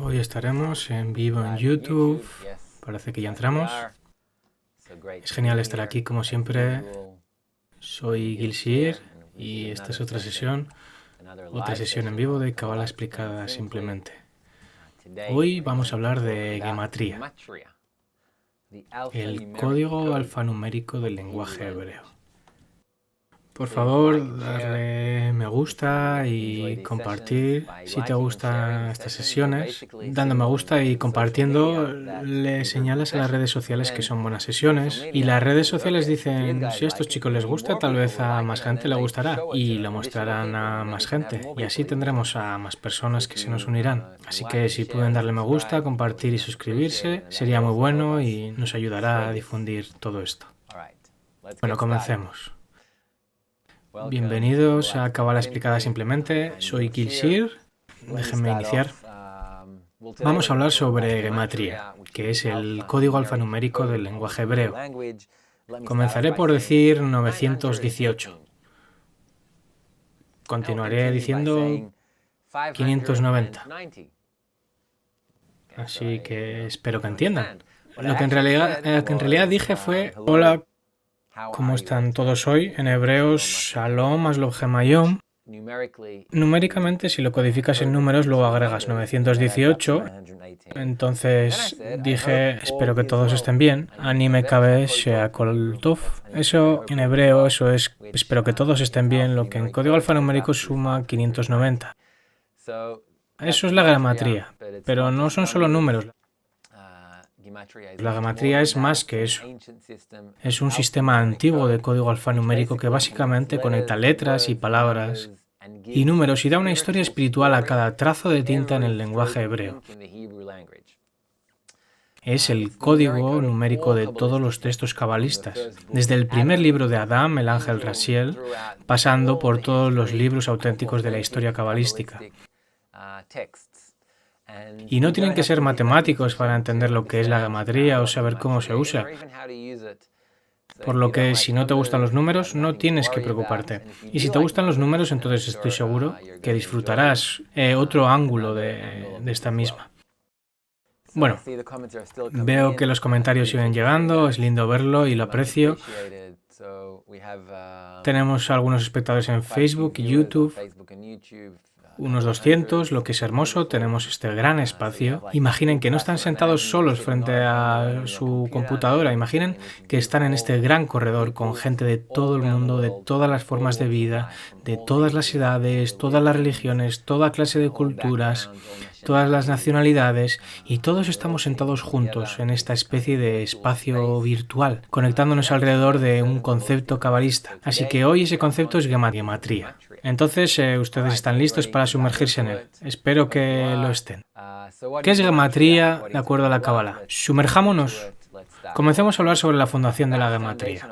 Hoy estaremos en vivo en YouTube. Parece que ya entramos. Es genial estar aquí como siempre. Soy Gilshir y esta es otra sesión en vivo de Cábala explicada simplemente. Hoy vamos a hablar de gematría, el código alfanumérico del lenguaje hebreo. Por favor, darle me gusta y compartir si te gustan estas sesiones. Dando me gusta y compartiendo le señalas a las redes sociales que son buenas sesiones. Y las redes sociales dicen, si a estos chicos les gusta, tal vez a más gente le gustará. Y lo mostrarán a más gente. Y así tendremos a más personas que se nos unirán. Así que si pueden darle me gusta, compartir y suscribirse, sería muy bueno y nos ayudará a difundir todo esto. Bueno, comencemos. Bienvenidos a Cábala explicada simplemente. Soy Gilshir. Déjenme iniciar. Vamos a hablar sobre gematría, que es el código alfanumérico del lenguaje hebreo. Comenzaré por decir 918. Continuaré diciendo 590. Así que espero que entiendan. Lo que en realidad dije fue hola. ¿Cómo están todos hoy? En hebreo, Shalom, Aslov Gemayom. Numéricamente, si lo codificas en números, luego agregas 918. Entonces dije, espero que todos estén bien. Anime Kabe Shea Kol Tov. Eso en hebreo, eso es, espero que todos estén bien, lo que en código alfanumérico suma 590. Eso es la gematría, pero no son solo números. La gematría es más que eso. Es un sistema antiguo de código alfanumérico que básicamente conecta letras y palabras y números y da una historia espiritual a cada trazo de tinta en el lenguaje hebreo. Es el código numérico de todos los textos cabalistas, desde el primer libro de Adán, el ángel Raziel, pasando por todos los libros auténticos de la historia cabalística. Y no tienen que ser matemáticos para entender lo que es la gematría o saber cómo se usa. Por lo que si no te gustan los números, no tienes que preocuparte. Y si te gustan los números, entonces estoy seguro que disfrutarás otro ángulo de esta misma. Bueno, veo que los comentarios siguen llegando, es lindo verlo y lo aprecio. Tenemos algunos espectadores en Facebook y YouTube. Unos 200, lo que es hermoso, tenemos este gran espacio. Imaginen que no están sentados solos frente a su computadora, imaginen que están en este gran corredor con gente de todo el mundo, de todas las formas de vida, de todas las edades, todas las religiones, toda clase de culturas, todas las nacionalidades, y todos estamos sentados juntos en esta especie de espacio virtual, conectándonos alrededor de un concepto cabalista. Así que hoy ese concepto es gematría. Entonces, ustedes están listos para sumergirse en él. Espero que lo estén. ¿Qué es gematría de acuerdo a la Cábala? Sumerjámonos. Comencemos a hablar sobre la fundación de la gematría.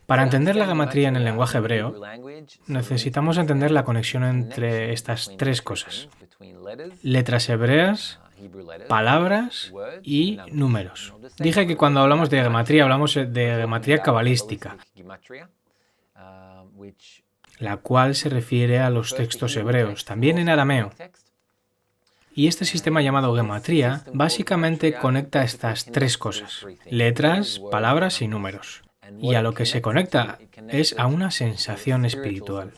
Para entender la gematría en el lenguaje hebreo, necesitamos entender la conexión entre estas tres cosas: letras hebreas, palabras y números. Dije que cuando hablamos de gematría, hablamos de gematría cabalística, la cual se refiere a los textos hebreos, también en arameo. Y este sistema llamado gematría básicamente conecta estas tres cosas: letras, palabras y números. Y a lo que se conecta es a una sensación espiritual.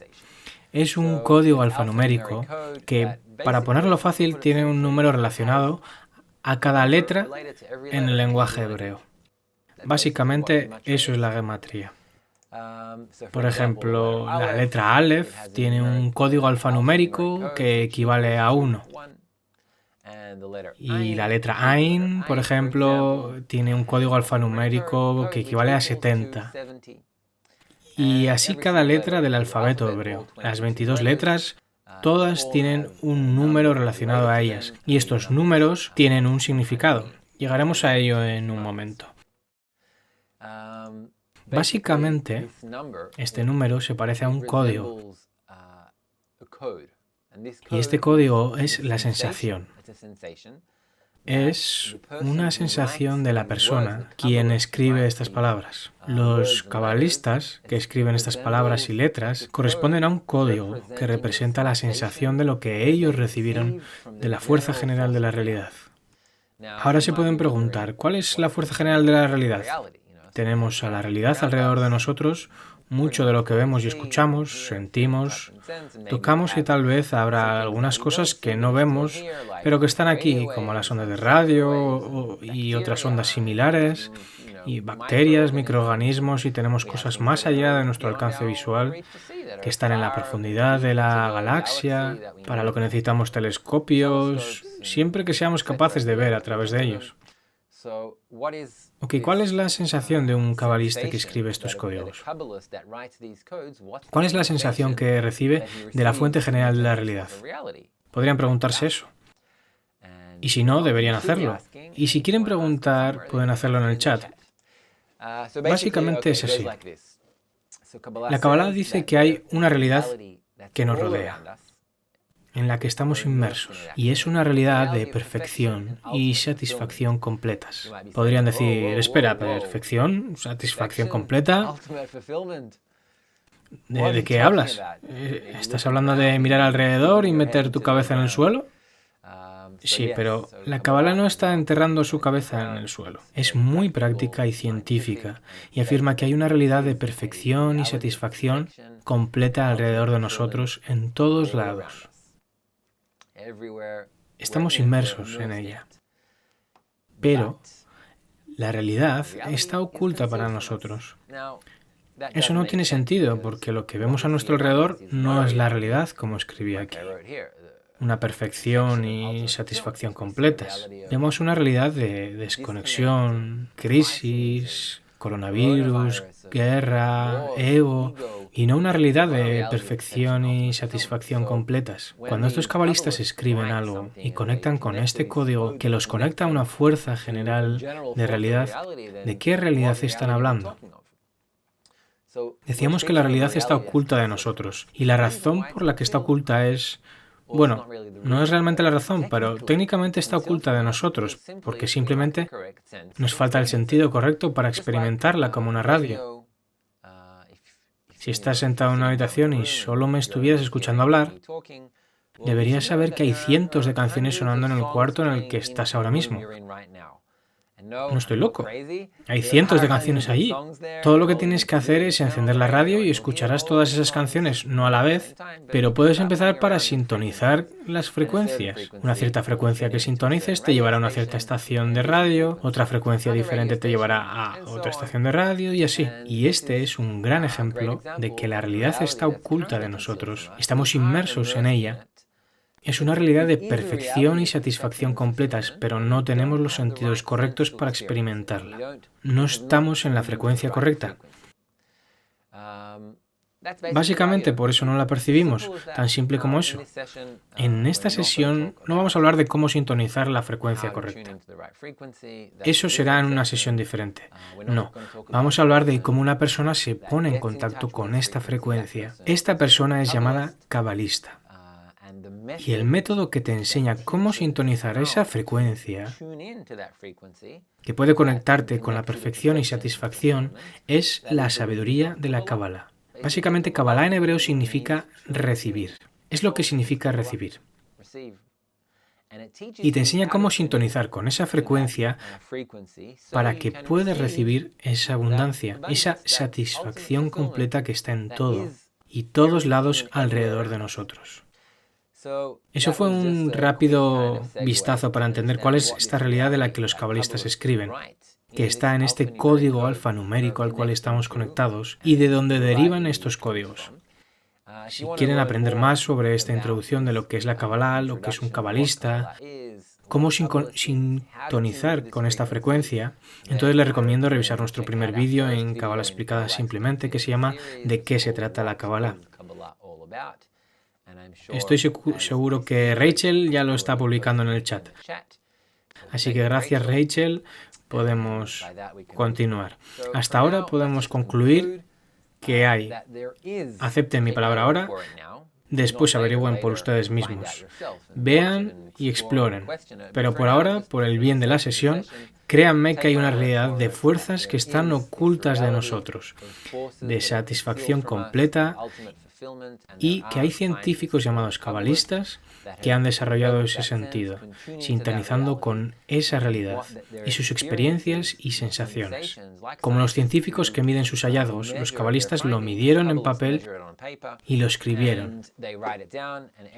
Es un código alfanumérico que, para ponerlo fácil, tiene un número relacionado a cada letra en el lenguaje hebreo. Básicamente, eso es la gematría. Por ejemplo, la letra Aleph tiene un código alfanumérico que equivale a 1. Y la letra Ain, por ejemplo, tiene un código alfanumérico que equivale a 70. Y así cada letra del alfabeto hebreo. Las 22 letras, todas tienen un número relacionado a ellas. Y estos números tienen un significado. Llegaremos a ello en un momento. Básicamente, este número se parece a un código. Y este código es la sensación. es una sensación de la persona quien escribe estas palabras. Los cabalistas que escriben estas palabras y letras corresponden a un código que representa la sensación de lo que ellos recibieron de la fuerza general de la realidad. Ahora se pueden preguntar, ¿cuál es la fuerza general de la realidad? Tenemos a la realidad alrededor de nosotros, mucho de lo que vemos y escuchamos, sentimos, tocamos y tal vez habrá algunas cosas que no vemos, pero que están aquí, como las ondas de radio y otras ondas similares, y bacterias, microorganismos, y tenemos cosas más allá de nuestro alcance visual, que están en la profundidad de la galaxia, para lo que necesitamos telescopios, siempre que seamos capaces de ver a través de ellos. Ok, ¿cuál es la sensación de un cabalista que escribe estos códigos? ¿Cuál es la sensación que recibe de la fuente general de la realidad? Podrían preguntarse eso. Y si no, deberían hacerlo. Y si quieren preguntar, pueden hacerlo en el chat. Básicamente es así. La Kabbalah dice que hay una realidad que nos rodea, en la que estamos inmersos, y es una realidad de perfección y satisfacción completas. Podrían decir, espera, ¿perfección? ¿Satisfacción completa? ¿De qué hablas? ¿Estás hablando de mirar alrededor y meter tu cabeza en el suelo? Sí, pero la Kabbalah no está enterrando su cabeza en el suelo. Es muy práctica y científica y afirma que hay una realidad de perfección y satisfacción completa alrededor de nosotros en todos lados. Estamos inmersos en ella. Pero la realidad está oculta para nosotros. Eso no tiene sentido porque lo que vemos a nuestro alrededor no es la realidad, como escribí aquí. Una perfección y satisfacción completas. Vemos una realidad de desconexión, crisis, coronavirus, guerra, ego, y no una realidad de perfección y satisfacción completas. Cuando estos cabalistas escriben algo y conectan con este código que los conecta a una fuerza general de realidad, ¿de qué realidad están hablando? Decíamos que la realidad está oculta de nosotros, y la razón por la que está oculta es... Bueno, no es realmente la razón, pero técnicamente está oculta de nosotros, porque simplemente nos falta el sentido correcto para experimentarla como una radio. Si estás sentado en una habitación y solo me estuvieras escuchando hablar, deberías saber que hay cientos de canciones sonando en el cuarto en el que estás ahora mismo. No estoy loco. Hay cientos de canciones allí. Todo lo que tienes que hacer es encender la radio y escucharás todas esas canciones, no a la vez, pero puedes empezar para sintonizar las frecuencias. Una cierta frecuencia que sintonices te llevará a una cierta estación de radio, otra frecuencia diferente te llevará a otra estación de radio y así. Y este es un gran ejemplo de que la realidad está oculta de nosotros. Estamos inmersos en ella. Es una realidad de perfección y satisfacción completas, pero no tenemos los sentidos correctos para experimentarla. No estamos en la frecuencia correcta. Básicamente por eso no la percibimos, tan simple como eso. En esta sesión no vamos a hablar de cómo sintonizar la frecuencia correcta. Eso será en una sesión diferente. No, vamos a hablar de cómo una persona se pone en contacto con esta frecuencia. Esta persona es llamada cabalista. Y el método que te enseña cómo sintonizar esa frecuencia, que puede conectarte con la perfección y satisfacción, es la sabiduría de la Kabbalah. Básicamente, Kabbalah en hebreo significa recibir. Es lo que significa recibir. Y te enseña cómo sintonizar con esa frecuencia para que puedas recibir esa abundancia, esa satisfacción completa que está en todo y todos lados alrededor de nosotros. Eso fue un rápido vistazo para entender cuál es esta realidad de la que los cabalistas escriben, que está en este código alfanumérico al cual estamos conectados y de donde derivan estos códigos. Si quieren aprender más sobre esta introducción de lo que es la Kabbalah, lo que es un cabalista, cómo sintonizar con esta frecuencia, entonces les recomiendo revisar nuestro primer vídeo en Kabbalah Explicada Simplemente, que se llama ¿De qué se trata la Kabbalah? Estoy seguro que Rachel ya lo está publicando en el chat. Así que gracias, Rachel, podemos continuar. Hasta ahora podemos concluir que hay, acepten mi palabra ahora, Después averigüen por ustedes mismos. Vean y exploren. Pero por ahora, por el bien de la sesión, créanme que hay una realidad de fuerzas que están ocultas de nosotros, de satisfacción completa, y que hay científicos llamados cabalistas que han desarrollado ese sentido, sintonizando con esa realidad y sus experiencias y sensaciones. Como los científicos que miden sus hallazgos, los cabalistas lo midieron en papel y lo escribieron.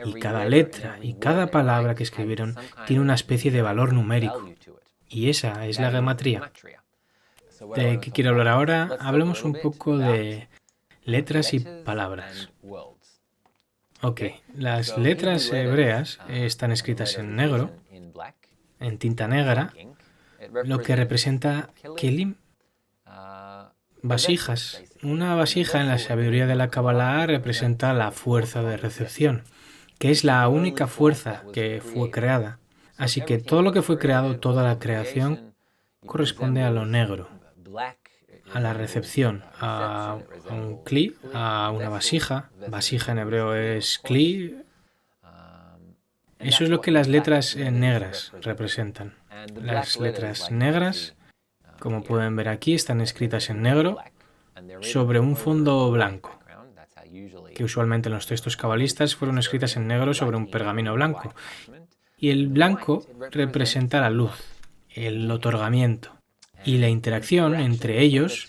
Y cada letra y cada palabra que escribieron tiene una especie de valor numérico. Y esa es la gematría. ¿De qué quiero hablar ahora? Hablemos un poco de letras y palabras. Ok, las letras hebreas están escritas en negro, en tinta negra, lo que representa kelim, vasijas. Una vasija en la sabiduría de la Kabbalah representa la fuerza de recepción, que es la única fuerza que fue creada. Así que todo lo que fue creado, toda la creación, corresponde a lo negro, a la recepción, a un kli, a una vasija. Vasija en hebreo es kli. Eso es lo que las letras negras representan. Las letras negras, como pueden ver aquí, están escritas en negro sobre un fondo blanco, que usualmente en los textos cabalistas fueron escritas en negro sobre un pergamino blanco. Y el blanco representa la luz, el otorgamiento. Y la interacción entre ellos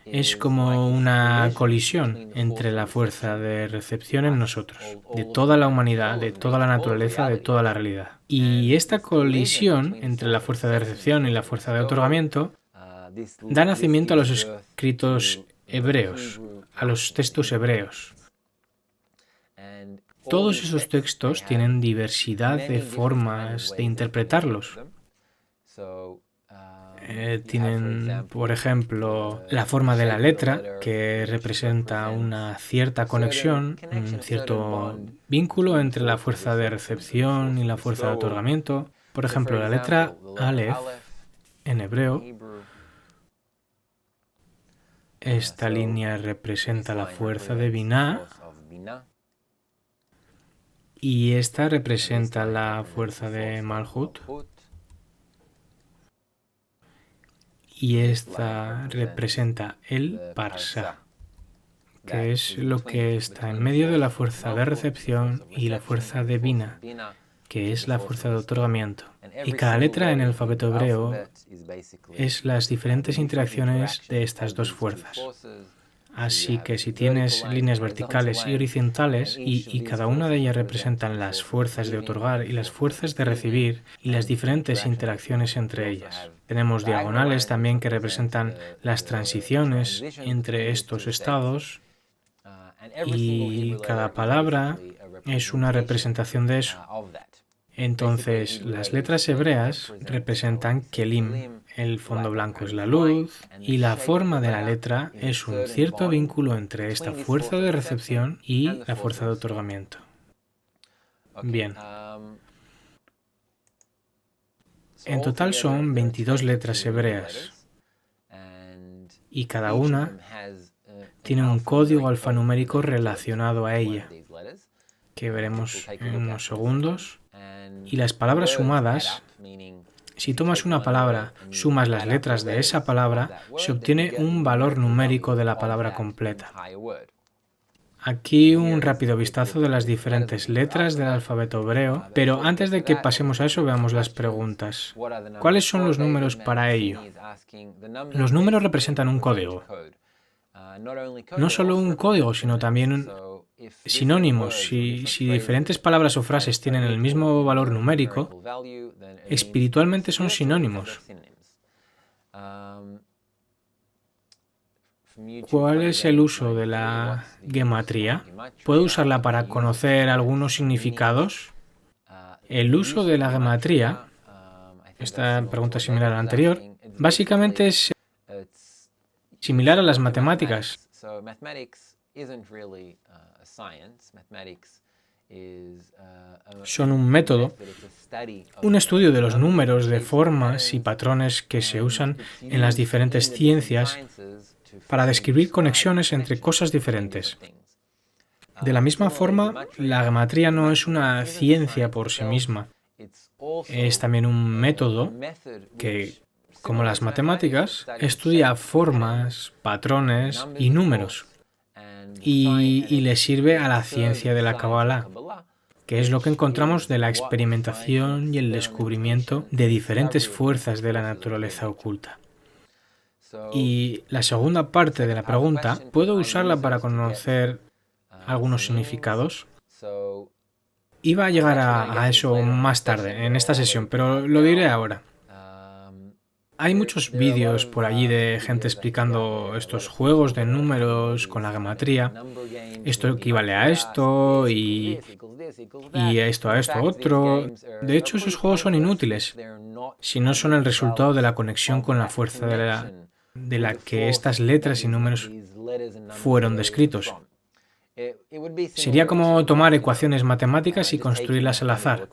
es como una colisión entre la fuerza de recepción en nosotros, de toda la humanidad, de toda la naturaleza, de toda la realidad. Y esta colisión entre la fuerza de recepción y la fuerza de otorgamiento da nacimiento a los escritos hebreos, a los textos hebreos. Todos esos textos tienen diversidad de formas de interpretarlos. Tienen, por ejemplo, la forma de la letra, que representa una cierta conexión, un cierto vínculo entre la fuerza de recepción y la fuerza de otorgamiento. Por ejemplo, la letra Aleph en hebreo, esta línea representa la fuerza de Binah y esta representa la fuerza de Malhut. Y esta representa el Parsa, que es lo que está en medio de la fuerza de recepción y la fuerza de Binah, que es la fuerza de otorgamiento. Y cada letra en el alfabeto hebreo es las diferentes interacciones de estas dos fuerzas. Así que si tienes líneas verticales y horizontales y cada una de ellas representan las fuerzas de otorgar y las fuerzas de recibir y las diferentes interacciones entre ellas. Tenemos diagonales también que representan las transiciones entre estos estados y cada palabra es una representación de eso. Entonces, las letras hebreas representan kelim, el fondo blanco es la luz, y la forma de la letra es un cierto vínculo entre esta fuerza de recepción y la fuerza de otorgamiento. Bien. En total son 22 letras hebreas, y cada una tiene un código alfanumérico relacionado a ella, que veremos en unos segundos. Y las palabras sumadas, si tomas una palabra, sumas las letras de esa palabra, se obtiene un valor numérico de la palabra completa. Aquí un rápido vistazo de las diferentes letras del alfabeto hebreo, pero antes de que pasemos a eso veamos las preguntas. ¿Cuáles son los números para ello? Los números representan un código. No solo un código, sino también sinónimos. Si diferentes palabras o frases tienen el mismo valor numérico, espiritualmente son sinónimos. ¿Cuál es el uso de la gematría? ¿Puedo usarla para conocer algunos significados? El uso de la gematría, esta pregunta es similar a la anterior, básicamente es similar a las matemáticas. Son un método, un estudio de los números, de formas y patrones que se usan en las diferentes ciencias para describir conexiones entre cosas diferentes. De la misma forma, la geometría no es una ciencia por sí misma. Es también un método que, como las matemáticas, estudia formas, patrones y números y le sirve a la ciencia de la Kabbalah, que es lo que encontramos de la experimentación y el descubrimiento de diferentes fuerzas de la naturaleza oculta. Y la segunda parte de la pregunta, ¿puedo usarla para conocer algunos significados? Iba a llegar a eso más tarde, en esta sesión, pero lo diré ahora. Hay muchos vídeos por allí de gente explicando estos juegos de números con la geometría. Esto equivale a esto y esto a esto otro. De hecho, esos juegos son inútiles si no son el resultado de la conexión con la fuerza de la que estas letras y números fueron descritos. Sería como tomar ecuaciones matemáticas y construirlas al azar.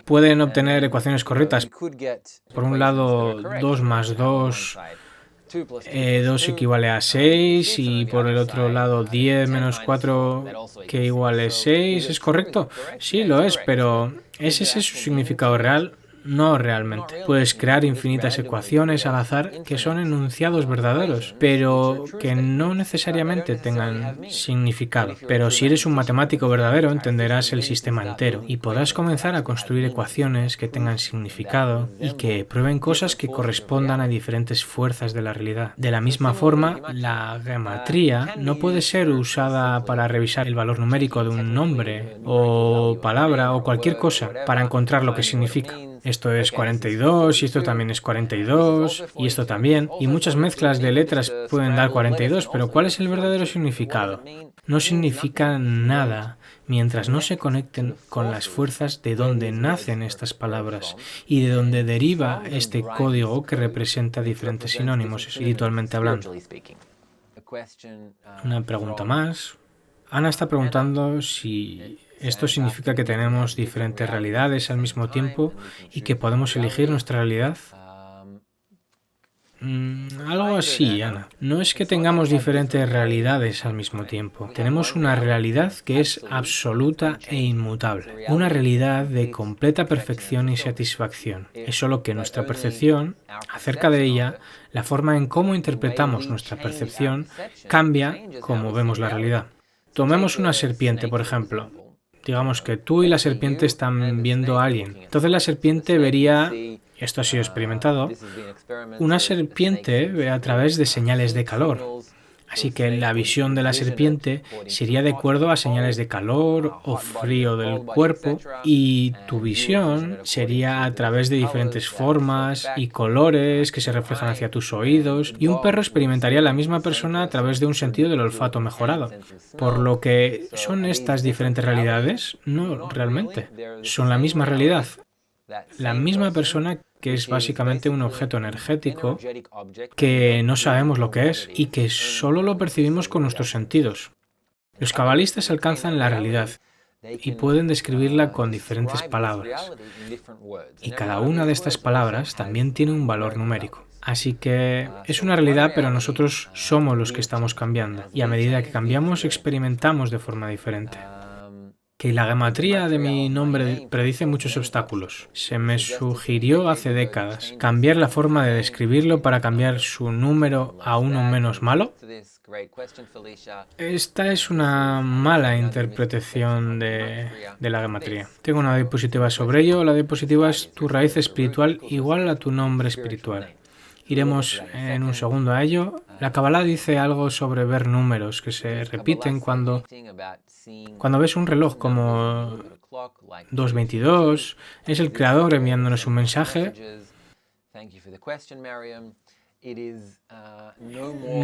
Pueden obtener ecuaciones correctas. Por un lado, 2 más 2, 2 equivale a 6 y por el otro lado 10 menos 4 que iguale 6. ¿Es correcto? Sí, lo es, pero ¿es ese su significado real? No realmente. Puedes crear infinitas ecuaciones al azar que son enunciados verdaderos, pero que no necesariamente tengan significado. Pero si eres un matemático verdadero, entenderás el sistema entero y podrás comenzar a construir ecuaciones que tengan significado y que prueben cosas que correspondan a diferentes fuerzas de la realidad. De la misma forma, la geometría no puede ser usada para revisar el valor numérico de un nombre o palabra o cualquier cosa para encontrar lo que significa. Esto es 42 y esto también es 42 y esto también. Y muchas mezclas de letras pueden dar 42, pero ¿cuál es el verdadero significado? No significa nada mientras no se conecten con las fuerzas de donde nacen estas palabras y de donde deriva este código que representa diferentes sinónimos espiritualmente hablando. Una pregunta más. Ana está preguntando si esto significa que tenemos diferentes realidades al mismo tiempo y que podemos elegir nuestra realidad. Algo así, Ana. No es que tengamos diferentes realidades al mismo tiempo. Tenemos una realidad que es absoluta e inmutable. Una realidad de completa perfección y satisfacción. Es solo que nuestra percepción acerca de ella, la forma en cómo interpretamos nuestra percepción, cambia como vemos la realidad. Tomemos una serpiente, por ejemplo. Digamos que tú y la serpiente están viendo a alguien. Entonces la serpiente vería, esto ha sido experimentado, una serpiente ve a través de señales de calor. Así que la visión de la serpiente sería de acuerdo a señales de calor o frío del cuerpo y tu visión sería a través de diferentes formas y colores que se reflejan hacia tus oídos y un perro experimentaría la misma persona a través de un sentido del olfato mejorado. Por lo que son estas diferentes realidades, no realmente, son la misma realidad. La misma persona que es básicamente un objeto energético que no sabemos lo que es y que solo lo percibimos con nuestros sentidos. Los cabalistas alcanzan la realidad y pueden describirla con diferentes palabras. Y cada una de estas palabras también tiene un valor numérico. Así que es una realidad, pero nosotros somos los que estamos cambiando. Y a medida que cambiamos, experimentamos de forma diferente. Que la geometría de mi nombre predice muchos obstáculos. Se me sugirió hace décadas cambiar la forma de describirlo para cambiar su número a uno menos malo. Esta es una mala interpretación de la geometría. Tengo una diapositiva sobre ello. La diapositiva es tu raíz espiritual igual a tu nombre espiritual. Iremos en un segundo a ello. La Kabbalah dice algo sobre ver números que se repiten cuando ves un reloj como 2:22, es el Creador enviándonos un mensaje.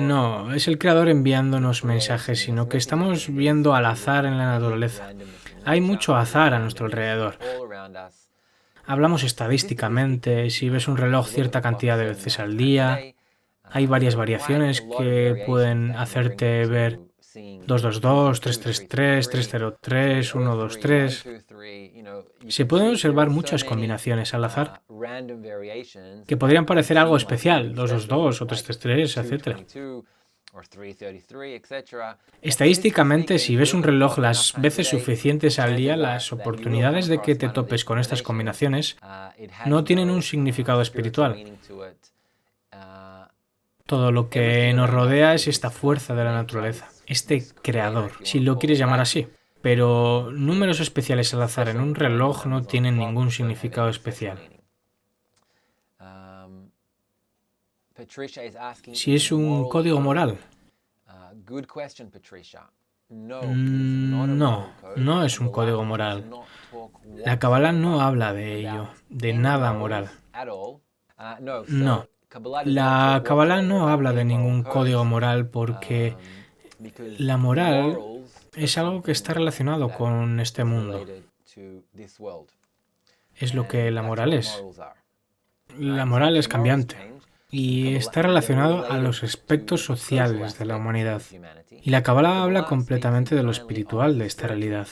No, es el Creador enviándonos mensajes, sino que estamos viendo al azar en la naturaleza. Hay mucho azar a nuestro alrededor. Hablamos estadísticamente, si ves un reloj cierta cantidad de veces al día, hay varias variaciones que pueden hacerte ver 222, 333, 303, 123. Se pueden observar muchas combinaciones al azar que podrían parecer algo especial, 222 o 333, etc. Estadísticamente, si ves un reloj las veces suficientes al día, las oportunidades de que te topes con estas combinaciones no tienen un significado espiritual. Todo lo que nos rodea es esta fuerza de la naturaleza, este creador, si lo quieres llamar así. Pero números especiales al azar en un reloj no tienen ningún significado especial. Si es un código moral. No, no es un código moral. La Kabbalah no habla de ello, de nada moral. No, la Kabbalah no habla de ningún código moral porque la moral es algo que está relacionado con este mundo. Es lo que la moral es. La moral es cambiante y está relacionado a los aspectos sociales de la humanidad. Y la Kabbalah habla completamente de lo espiritual de esta realidad,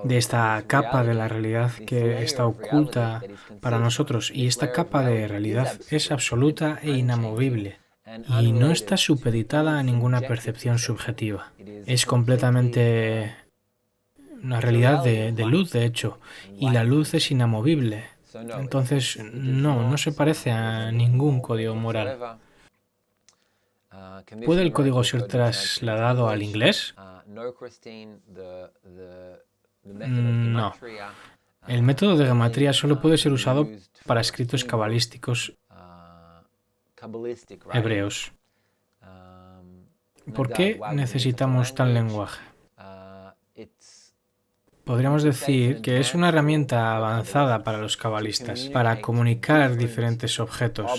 de esta capa de la realidad que está oculta para nosotros. Y esta capa de realidad es absoluta e inamovible. Y no está supeditada a ninguna percepción subjetiva. Es completamente una realidad de luz, de hecho, y la luz es inamovible. Entonces, no se parece a ningún código moral. ¿Puede el código ser trasladado al inglés? No. El método de gematría solo puede ser usado para escritos cabalísticos hebreos. ¿Por qué necesitamos tal lenguaje? Podríamos decir que es una herramienta avanzada para los cabalistas, para comunicar diferentes objetos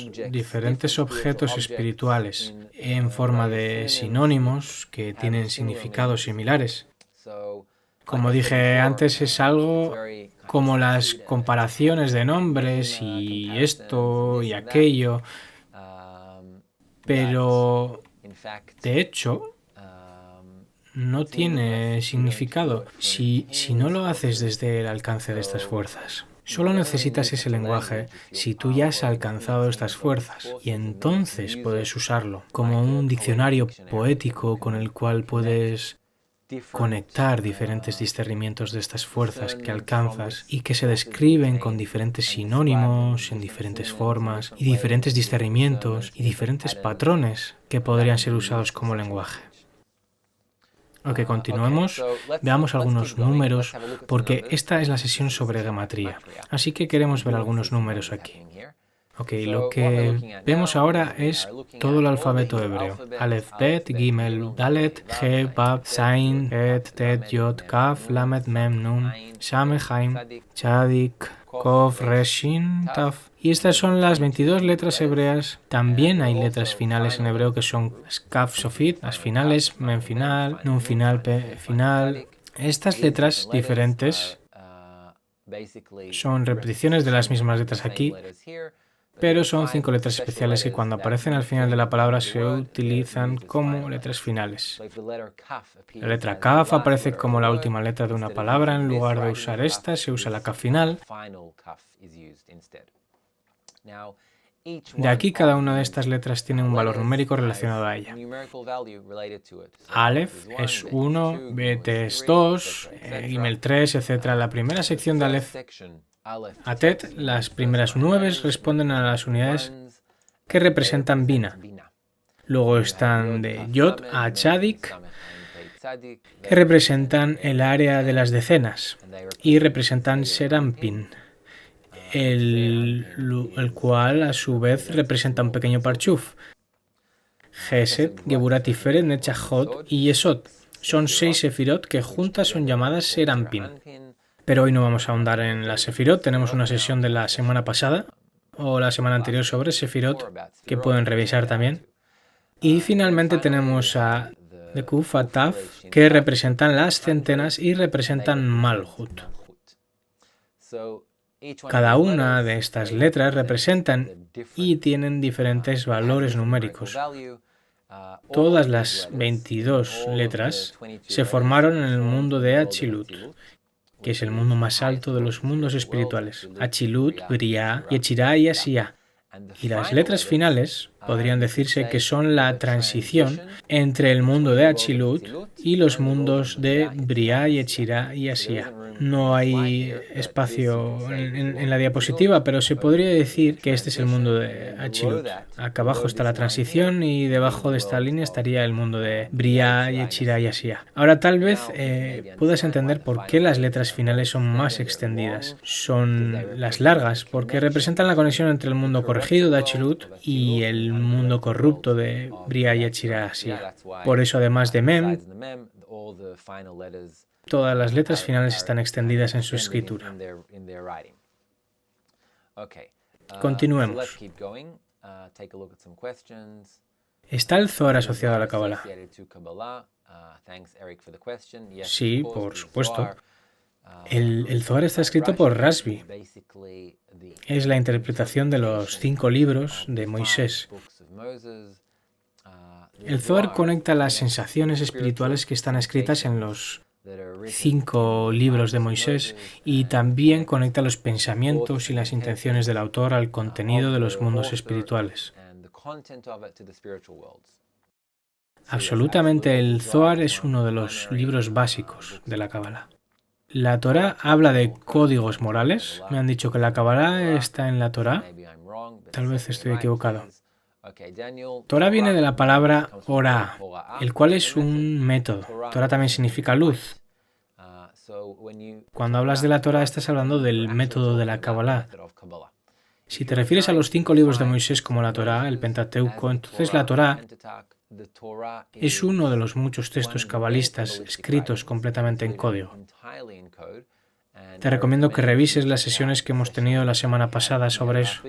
espirituales, en forma de sinónimos que tienen significados similares. Como dije antes, es algo como las comparaciones de nombres y esto y aquello, pero de hecho no tiene significado si no lo haces desde el alcance de estas fuerzas. Solo necesitas ese lenguaje si tú ya has alcanzado estas fuerzas y entonces puedes usarlo como un diccionario poético con el cual puedes conectar diferentes discernimientos de estas fuerzas que alcanzas y que se describen con diferentes sinónimos, en diferentes formas y diferentes discernimientos y diferentes patrones que podrían ser usados como lenguaje. Ok, continuemos. Veamos algunos números, porque esta es la sesión sobre gematría. Así que queremos ver algunos números aquí. Ok, lo que vemos ahora es todo el alfabeto hebreo. Aleph, Bet, Gimel, Dalet, He, Bab, Zain, Het, Tet, Yod, Kaf, Lamed, Mem, Nun, Shame, Haim, Tzadik, Kof, Resh, Shin, Taf. Y estas son las 22 letras hebreas. También hay letras finales en hebreo que son Kaf, Sofit, las finales, Mem final, Nun final, Pe final. Estas letras diferentes son repeticiones de las mismas letras aquí, pero son 5 letras especiales que cuando aparecen al final de la palabra se utilizan como letras finales. La letra Kaf aparece como la última letra de una palabra. En lugar de usar esta, se usa la Kaf final. De aquí, cada una de estas letras tiene un valor numérico relacionado a ella. Aleph es 1, Bet es 2, Gimel 3, etc. La primera sección de Aleph a Tet, las primeras 9 responden a las unidades que representan Bina. Luego están de Yod a Tzadik, que representan el área de las decenas y representan Serampin, el cual a su vez representa un pequeño parchuf. Gesed, Geburat, Tiferet, Netzachot y Yesod. Son 6 sefirot que juntas son llamadas Serampin. Pero hoy no vamos a ahondar en la Sefirot. Tenemos una sesión de la semana pasada o la semana anterior sobre Sefirot que pueden revisar también. Y finalmente tenemos a Kuf, a Taf, que representan las centenas y representan Malhut. Cada una de estas letras representan y tienen diferentes valores numéricos. Todas las 22 letras se formaron en el mundo de Achilut, que es el mundo más alto de los mundos espirituales. Achilut, Briah, Yetzirah y Asiyah. Y las letras finales podrían decirse que son la transición entre el mundo de Achilut y los mundos de Briah, Yetzirah y Asiyah. No hay espacio en la diapositiva, pero se podría decir que este es el mundo de Achilut. Acá abajo está la transición y debajo de esta línea estaría el mundo de Briah, Yetzirah y Asiyah. Ahora tal vez puedas entender por qué las letras finales son más extendidas. Son las largas, porque representan la conexión entre el mundo corregido de Achilut y el mundo corrupto de Briah, Yetzirah y Asiyah. Por eso, además de Mem, todas las letras finales están extendidas en su escritura. Continuemos. ¿Está el Zohar asociado a la Kabbalah? Sí, por supuesto. El Zohar está escrito por Rashbi. Es la interpretación de los 5 libros de Moisés. El Zohar conecta las sensaciones espirituales que están escritas en los 5 libros de Moisés y también conecta los pensamientos y las intenciones del autor al contenido de los mundos espirituales. Absolutamente, el Zohar es uno de los libros básicos de la Kabbalah. La Torá habla de códigos morales. Me han dicho que la Kabbalah está en la Torá. Tal vez estoy equivocado. Torá viene de la palabra Orá, el cual es un método. Torá también significa luz. Cuando hablas de la Torá estás hablando del método de la Kabbalah. Si te refieres a los 5 libros de Moisés como la Torá, el Pentateuco, entonces la Torá es uno de los muchos textos cabalistas escritos completamente en código. Te recomiendo que revises las sesiones que hemos tenido la semana pasada sobre eso.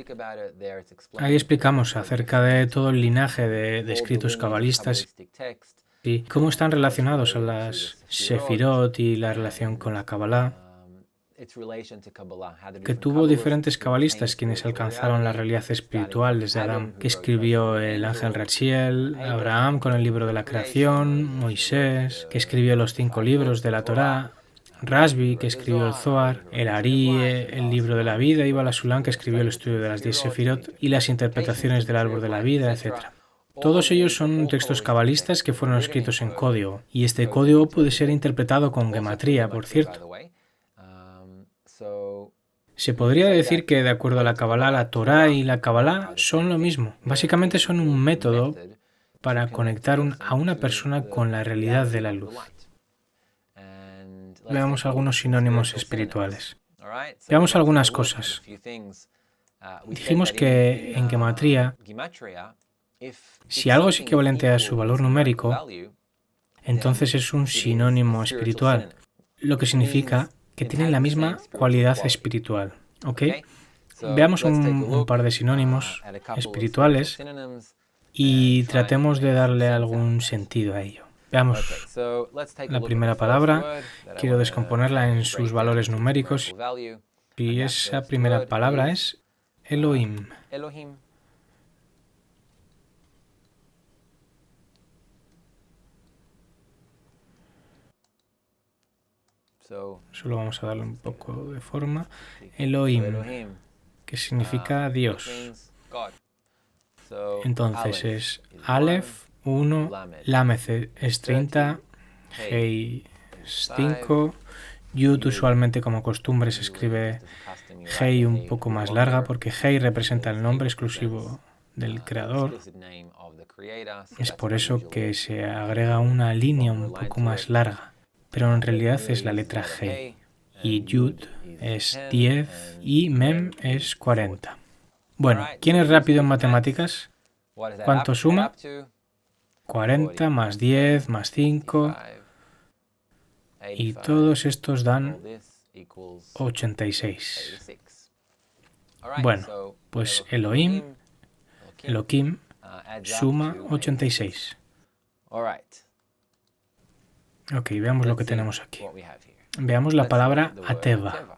Ahí explicamos acerca de todo el linaje de escritos cabalistas y cómo están relacionados a las Sefirot y la relación con la Kabbalah, que tuvo diferentes cabalistas quienes alcanzaron la realidad espiritual, desde Adán, que escribió el ángel Rachiel, Abraham con el libro de la creación, Moisés, que escribió los 5 libros de la Torá, Rashbi, que escribió el Zohar, el Ari, el libro de la vida, y Bala Sulam, que escribió el estudio de las 10 Sefirot y las interpretaciones del árbol de la vida, etc. Todos ellos son textos cabalistas que fueron escritos en código, y este código puede ser interpretado con gematría, por cierto. Se podría decir que, de acuerdo a la Kabbalah, la Torá y la Kabbalah son lo mismo. Básicamente son un método para conectar a una persona con la realidad de la luz. Veamos algunos sinónimos espirituales. Veamos algunas cosas. Dijimos que en gematría, si algo es equivalente a su valor numérico, entonces es un sinónimo espiritual, lo que significa que tienen la misma cualidad espiritual. ¿Ok? Veamos un par de sinónimos espirituales y tratemos de darle algún sentido a ello. Veamos la primera palabra. Quiero descomponerla en sus valores numéricos. Y esa primera palabra es Elohim. Solo vamos a darle un poco de forma. Elohim, que significa Dios. Entonces es Aleph 1, Lameth es 30, Hei es 5, Yud usualmente como costumbre se escribe Hei un poco más larga porque Hei representa el nombre exclusivo del creador. Es por eso que se agrega una línea un poco más larga, pero en realidad es la letra Hei. Y Yud es 10 y Mem es 40. Bueno, ¿quién es rápido en matemáticas? ¿Cuánto suma? 40 más 10 más 5. Y todos estos dan 86. Bueno, pues Elohim suma 86. Ok, veamos lo que tenemos aquí. Veamos la palabra Ateva.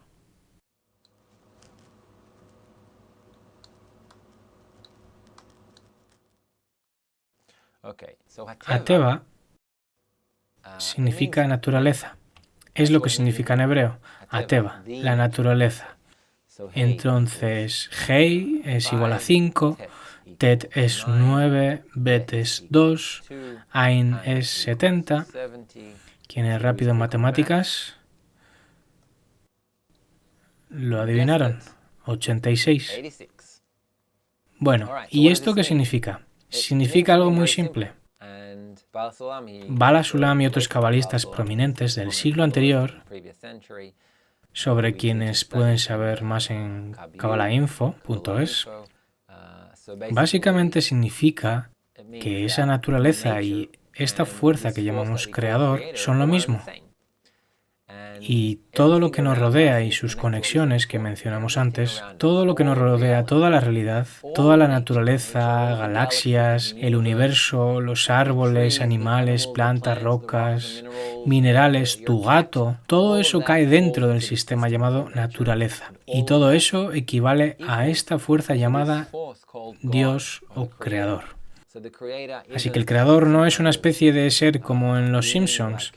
Ateva significa naturaleza. Es lo que significa en hebreo. Ateva, la naturaleza. Entonces, Hei es igual a 5, Tet es 9, Bet es 2, Ain es 70. ¿Quién es rápido en matemáticas? ¿Lo adivinaron? 86. Bueno, ¿y esto qué significa? Significa algo muy simple. Bala Sulam y otros cabalistas prominentes del siglo anterior, sobre quienes pueden saber más en kabalainfo.es, básicamente significa que esa naturaleza y esta fuerza que llamamos creador son lo mismo. Y todo lo que nos rodea y sus conexiones que mencionamos antes, todo lo que nos rodea, toda la realidad, toda la naturaleza, galaxias, el universo, los árboles, animales, plantas, rocas, minerales, tu gato, todo eso cae dentro del sistema llamado naturaleza. Y todo eso equivale a esta fuerza llamada Dios o Creador. Así que el Creador no es una especie de ser como en Los Simpsons,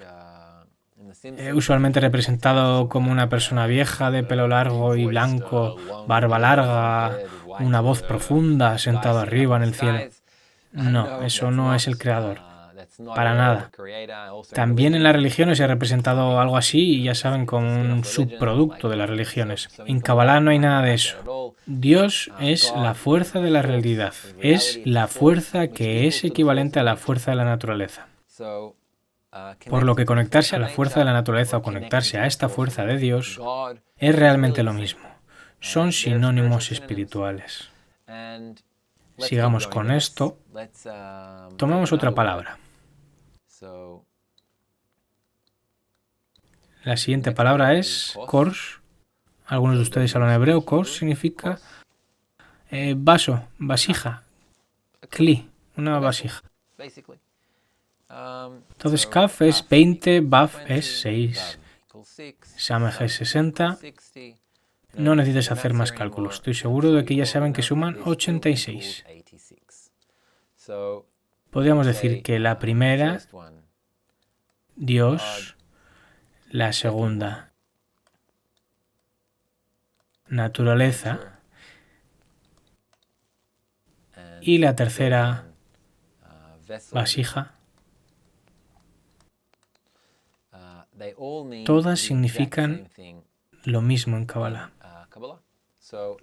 usualmente representado como una persona vieja de pelo largo y blanco, barba larga, una voz profunda, sentado arriba en el cielo. No, eso no es el Creador. Para nada. También en las religiones se ha representado algo así y ya saben, como un subproducto de las religiones. En Kabbalah no hay nada de eso. Dios es la fuerza de la realidad. Es la fuerza que es equivalente a la fuerza de la naturaleza. Por lo que conectarse a la fuerza de la naturaleza o conectarse a esta fuerza de Dios es realmente lo mismo. Son sinónimos espirituales. Sigamos con esto. Tomamos otra palabra. La siguiente palabra es kors. Algunos de ustedes hablan hebreo. Kors significa vaso, vasija, kli, una vasija. Entonces, Kaf es 20, Baf es 6, Samej es 60. No necesitas hacer más cálculos. Estoy seguro de que ya saben que suman 86. Podríamos decir que la primera, Dios, la segunda, naturaleza, y la tercera, vasija. Todas significan lo mismo en Kabbalah.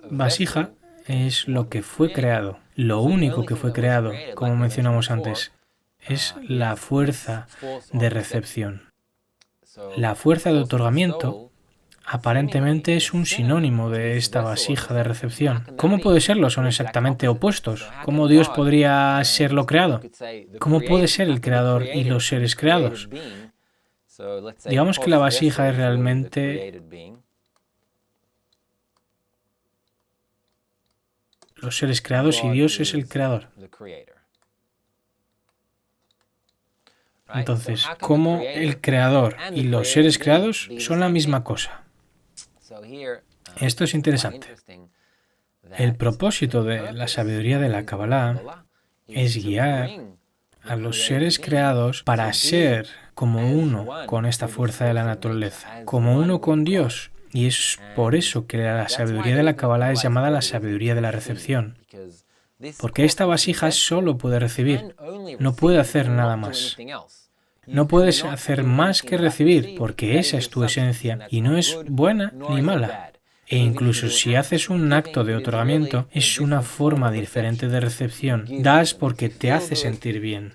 Vasija es lo que fue creado, lo único que fue creado, como mencionamos antes, es la fuerza de recepción. La fuerza de otorgamiento aparentemente es un sinónimo de esta vasija de recepción. ¿Cómo puede serlo? Son exactamente opuestos. ¿Cómo Dios podría ser lo creado? ¿Cómo puede ser el creador y los seres creados? Digamos que la vasija es realmente los seres creados y Dios es el creador. Entonces, ¿cómo el creador y los seres creados son la misma cosa? Esto es interesante. El propósito de la sabiduría de la Kabbalah es guiar a los seres creados para ser como uno con esta fuerza de la naturaleza, como uno con Dios. Y es por eso que la sabiduría de la Kabbalah es llamada la sabiduría de la recepción. Porque esta vasija solo puede recibir, no puede hacer nada más. No puedes hacer más que recibir, porque esa es tu esencia, y no es buena ni mala. E incluso si haces un acto de otorgamiento, es una forma diferente de recepción. Das porque te hace sentir bien.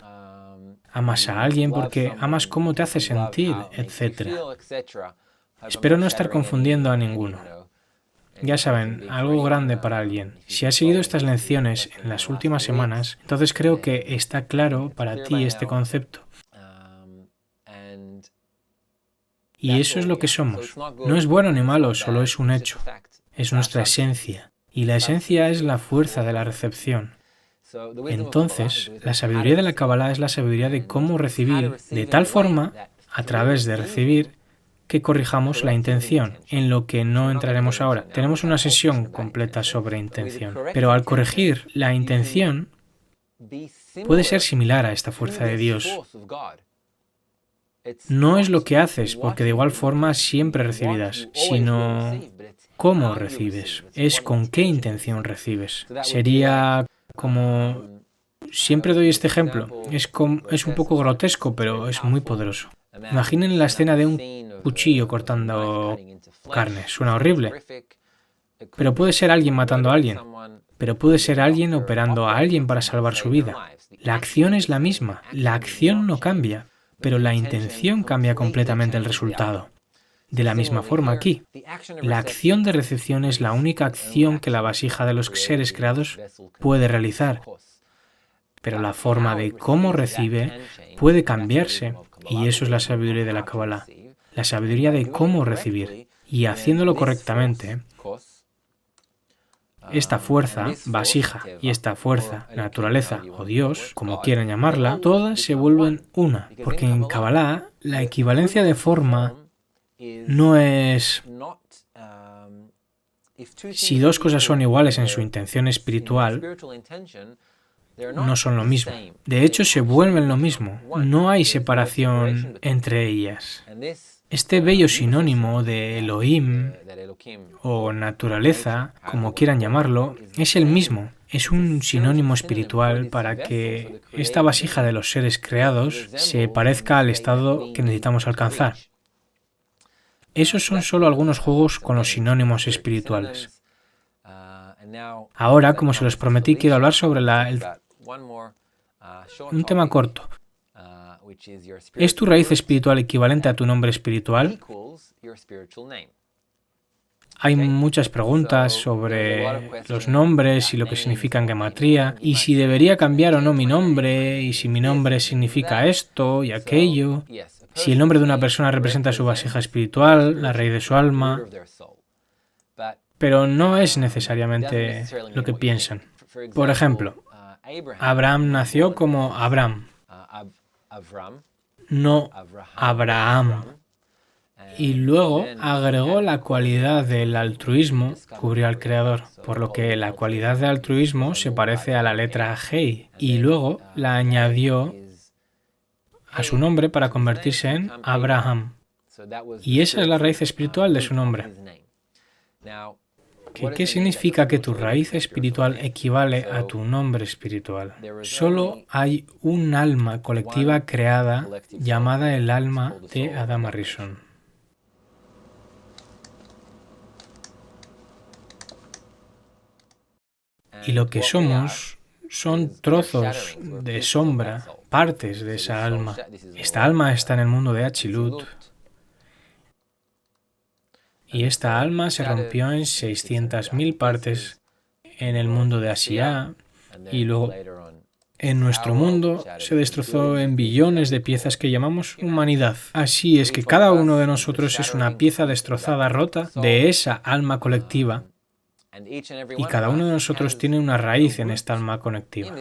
Amas a alguien porque amas cómo te hace sentir, etc. Espero no estar confundiendo a ninguno. Ya saben, algo grande para alguien. Si has seguido estas lecciones en las últimas semanas, entonces creo que está claro para ti este concepto. Y eso es lo que somos. No es bueno ni malo, solo es un hecho. Es nuestra esencia. Y la esencia es la fuerza de la recepción. Entonces, la sabiduría de la Kabbalah es la sabiduría de cómo recibir de tal forma, a través de recibir, que corrijamos la intención, en lo que no entraremos ahora. Tenemos una sesión completa sobre intención. Pero al corregir la intención, puede ser similar a esta fuerza de Dios. No es lo que haces, porque de igual forma siempre recibirás, sino cómo recibes, es con qué intención recibes. Sería como... Siempre doy este ejemplo. Es un poco grotesco, pero es muy poderoso. Imaginen la escena de un cuchillo cortando carne. Suena horrible. Pero puede ser alguien matando a alguien. Pero puede ser alguien operando a alguien para salvar su vida. La acción es la misma. La acción no cambia. Pero la intención cambia completamente el resultado. De la misma forma aquí. La acción de recepción es la única acción que la vasija de los seres creados puede realizar. Pero la forma de cómo recibe puede cambiarse, y eso es la sabiduría de la Kabbalah, la sabiduría de cómo recibir. Y haciéndolo correctamente, esta fuerza, vasija, y esta fuerza, naturaleza o Dios, como quieran llamarla, todas se vuelven una, porque en Kabbalah la equivalencia de forma no es... Si dos cosas son iguales en su intención espiritual, no son lo mismo. De hecho, se vuelven lo mismo. No hay separación entre ellas. Este bello sinónimo de Elohim o naturaleza, como quieran llamarlo, es el mismo. Es un sinónimo espiritual para que esta vasija de los seres creados se parezca al estado que necesitamos alcanzar. Esos son solo algunos juegos con los sinónimos espirituales. Ahora, como se los prometí, quiero hablar sobre un tema corto. ¿Es tu raíz espiritual equivalente a tu nombre espiritual? Hay muchas preguntas sobre los nombres y lo que significa en gematría, y si debería cambiar o no mi nombre, y si mi nombre significa esto y aquello, si el nombre de una persona representa su vasija espiritual, la raíz de su alma, pero no es necesariamente lo que piensan. Por ejemplo, Abraham nació como Abram, no Abraham. Y luego agregó la cualidad del altruismo, cubrió al Creador, por lo que la cualidad de altruismo se parece a la letra Hei, y luego la añadió a su nombre para convertirse en Abraham. Y esa es la raíz espiritual de su nombre. ¿Qué significa que tu raíz espiritual equivale a tu nombre espiritual? Solo hay un alma colectiva creada llamada el alma de Adam Arishon. Y lo que somos son trozos de sombra, partes de esa alma. Esta alma está en el mundo de Achilut. Y esta alma se rompió en 600.000 partes en el mundo de Asiyah, y luego en nuestro mundo se destrozó en billones de piezas que llamamos humanidad. Así es que cada uno de nosotros es una pieza destrozada, rota, de esa alma colectiva, y cada uno de nosotros tiene una raíz en esta alma colectiva.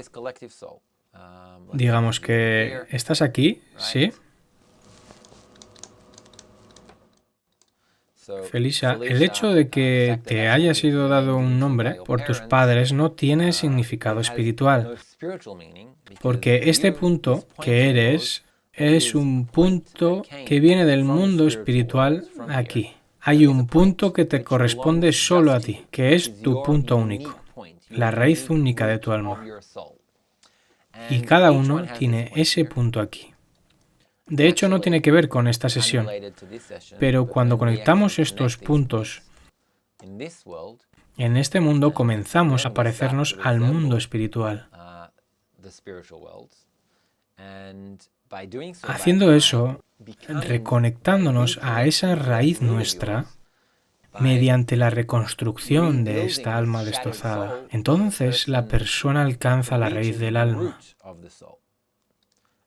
Digamos que estás aquí, ¿sí? Felisa, el hecho de que te haya sido dado un nombre por tus padres no tiene significado espiritual, porque este punto que eres es un punto que viene del mundo espiritual aquí. Hay un punto que te corresponde solo a ti, que es tu punto único, la raíz única de tu alma. Y cada uno tiene ese punto aquí. De hecho, no tiene que ver con esta sesión, pero cuando conectamos estos puntos en este mundo, comenzamos a parecernos al mundo espiritual. Haciendo eso, reconectándonos a esa raíz nuestra, mediante la reconstrucción de esta alma destrozada, entonces la persona alcanza la raíz del alma.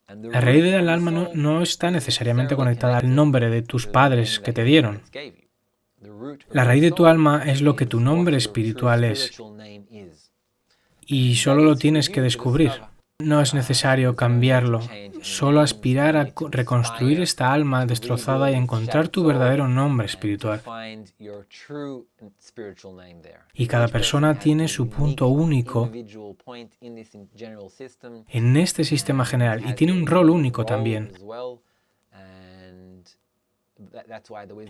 La raíz del alma no está necesariamente conectada al nombre de tus padres que te dieron. La raíz de tu alma es lo que tu nombre espiritual es. Y solo lo tienes que descubrir. No es necesario cambiarlo, solo aspirar a reconstruir esta alma destrozada y encontrar tu verdadero nombre espiritual. Y cada persona tiene su punto único en este sistema general y tiene un rol único también.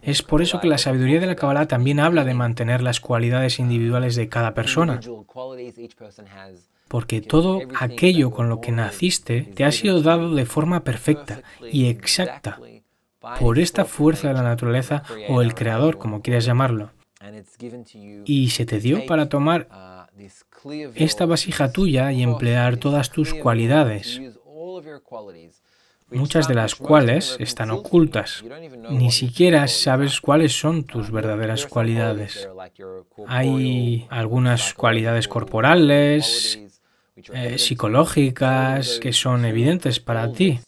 Es por eso que la sabiduría de la Kabbalah también habla de mantener las cualidades individuales de cada persona, porque todo aquello con lo que naciste te ha sido dado de forma perfecta y exacta por esta fuerza de la naturaleza o el Creador, como quieras llamarlo. Y se te dio para tomar esta vasija tuya y emplear todas tus cualidades, muchas de las cuales están ocultas. Ni siquiera sabes cuáles son tus verdaderas cualidades. Hay algunas cualidades corporales, psicológicas, que son evidentes para ti,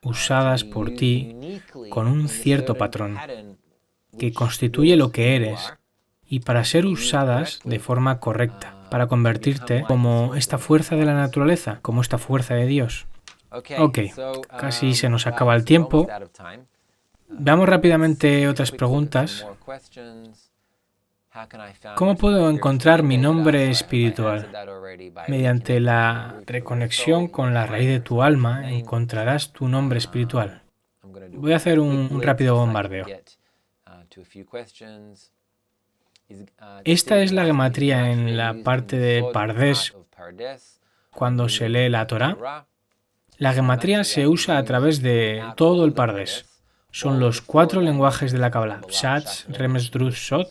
usadas por ti con un cierto patrón, que constituye lo que eres, y para ser usadas de forma correcta, para convertirte como esta fuerza de la naturaleza, como esta fuerza de Dios. Ok, casi se nos acaba el tiempo. Veamos rápidamente otras preguntas. ¿Cómo puedo encontrar mi nombre espiritual? Mediante la reconexión con la raíz de tu alma encontrarás tu nombre espiritual. Voy a hacer un rápido bombardeo. Esta es la gematría en la parte de Pardes cuando se lee la Torá. La gematría se usa a través de todo el Pardes. Son los 4 lenguajes de la Kabbalah: Pshat, Remes, Druz, Sod.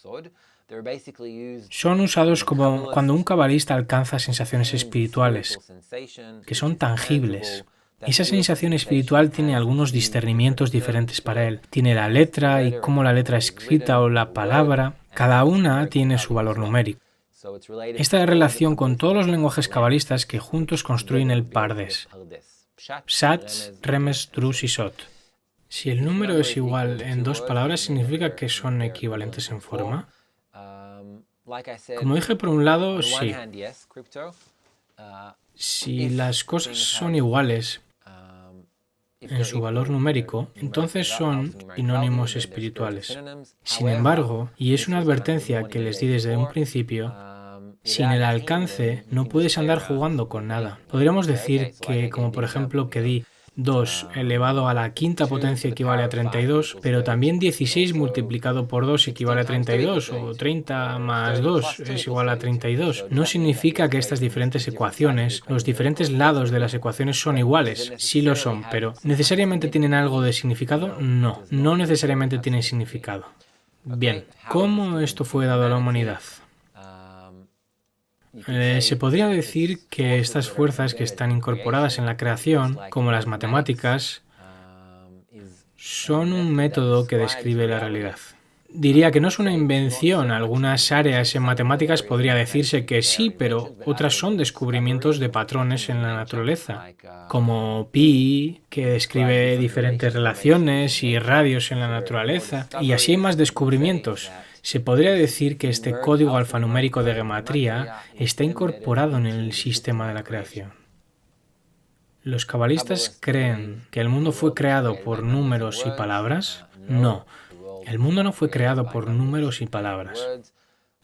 Son usados como cuando un cabalista alcanza sensaciones espirituales, que son tangibles. Esa sensación espiritual tiene algunos discernimientos diferentes para él. Tiene la letra y cómo la letra escrita o la palabra, cada una tiene su valor numérico. Esta relación con todos los lenguajes cabalistas que juntos construyen el Pardes: Pshat, Remes, Druz y Sod. Si el número es igual en 2 palabras, ¿significa que son equivalentes en forma? Como dije, por un lado, sí. Si las cosas son iguales en su valor numérico, entonces son sinónimos espirituales. Sin embargo, y es una advertencia que les di desde un principio, sin el alcance no puedes andar jugando con nada. Podríamos decir que, como por ejemplo, que di 2 elevado a la quinta potencia equivale a 32, pero también 16 multiplicado por 2 equivale a 32, o 30 más 2 es igual a 32. No significa que estas diferentes ecuaciones, los diferentes lados de las ecuaciones son iguales. Sí lo son, pero ¿necesariamente tienen algo de significado? No, no necesariamente tienen significado. Bien, ¿cómo esto fue dado a la humanidad? Se podría decir que estas fuerzas que están incorporadas en la creación, como las matemáticas, son un método que describe la realidad. Diría que no es una invención. Algunas áreas en matemáticas podría decirse que sí, pero otras son descubrimientos de patrones en la naturaleza, como pi, que describe diferentes relaciones y radios en la naturaleza, y así hay más descubrimientos. Se podría decir que este código alfanumérico de gematría está incorporado en el sistema de la creación. ¿Los cabalistas creen que el mundo fue creado por números y palabras? No, el mundo no fue creado por números y palabras.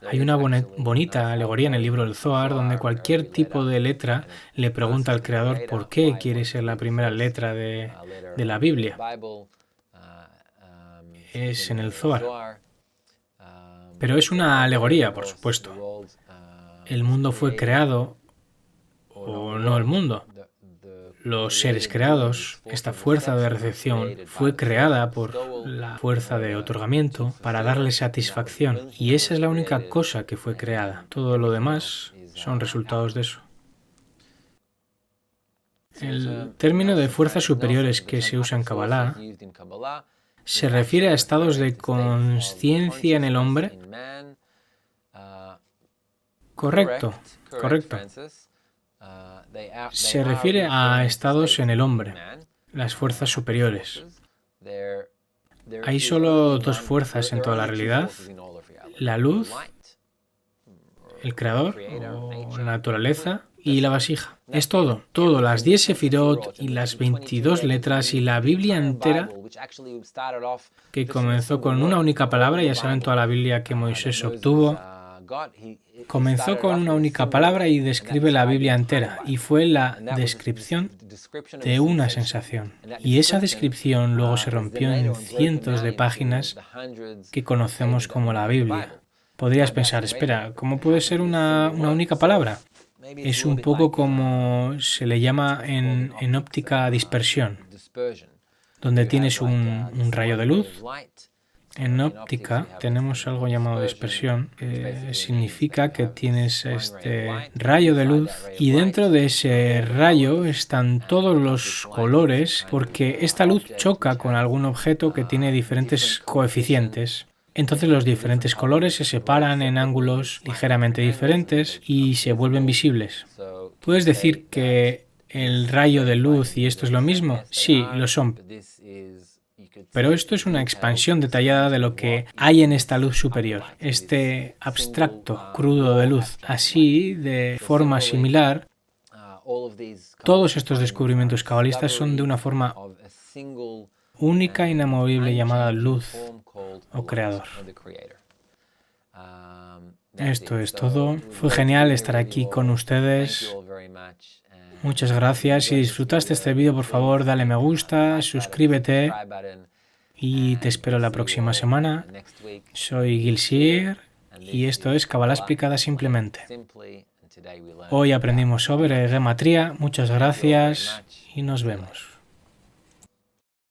Hay una bonita alegoría en el libro del Zohar donde cualquier tipo de letra le pregunta al Creador por qué quiere ser la primera letra de la Biblia. Es en el Zohar. Pero es una alegoría, por supuesto. El mundo fue creado, o no el mundo. Los seres creados, esta fuerza de recepción, fue creada por la fuerza de otorgamiento para darle satisfacción. Y esa es la única cosa que fue creada. Todo lo demás son resultados de eso. El término de fuerzas superiores que se usa en Kabbalah se refiere a estados de consciencia en el hombre. Correcto. Se refiere a estados en el hombre, las fuerzas superiores. Hay solo 2 fuerzas en toda la realidad: la luz, el creador o la naturaleza, y la vasija. Es todo, las 10 sefirot y las 22 letras y la Biblia entera, que comenzó con una única palabra. Ya saben, toda la Biblia que Moisés obtuvo, Comenzó con una única palabra y describe la Biblia entera, y fue la descripción de una sensación. Y esa descripción luego se rompió en cientos de páginas que conocemos como la Biblia. Podrías pensar, espera, ¿cómo puede ser una única palabra? Es un poco como se le llama en óptica dispersión, donde tienes un rayo de luz. En óptica tenemos algo llamado dispersión, que significa que tienes este rayo de luz y dentro de ese rayo están todos los colores porque esta luz choca con algún objeto que tiene diferentes coeficientes. Entonces los diferentes colores se separan en ángulos ligeramente diferentes y se vuelven visibles. ¿Puedes decir que el rayo de luz y esto es lo mismo? Sí, lo son. Pero esto es una expansión detallada de lo que hay en esta luz superior, este abstracto crudo de luz. Así, de forma similar, todos estos descubrimientos cabalistas son de una forma única e inamovible llamada luz o creador. Esto es todo. Fue genial estar aquí con ustedes. Muchas gracias. Si disfrutaste este vídeo, por favor, dale me gusta, suscríbete y te espero la próxima semana. Soy Gil Shear y esto es Kabbalah explicada simplemente. Hoy aprendimos sobre gematría. Muchas gracias y nos vemos.